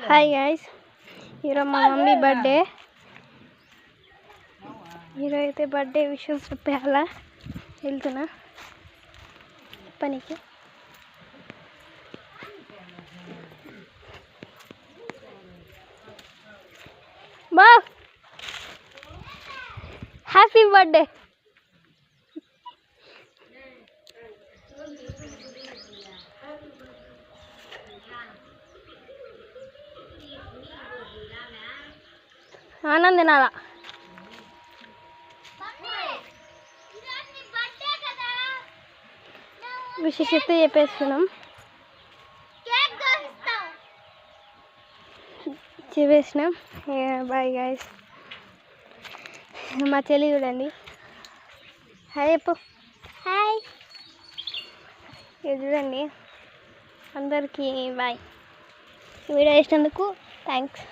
Hi guys, ఈరోజు మా mummy birthday. ఈరోజు అయితే బర్త్డే విషెస్ చెప్పేయాలా వెళ్తున్నా పనికి. బా హ్యాపీ బర్త్డే. ఆనంద్ తినాలా. విశేషత చెప్పేస్తున్నాం, చెప్పేసినాం. Bye guys. మా చెల్లి చూడండి, హాయ్ చెప్పు. హాయ్. ఇది చూడండి, అందరికీ బాయ్. Video వేసినందుకు thanks.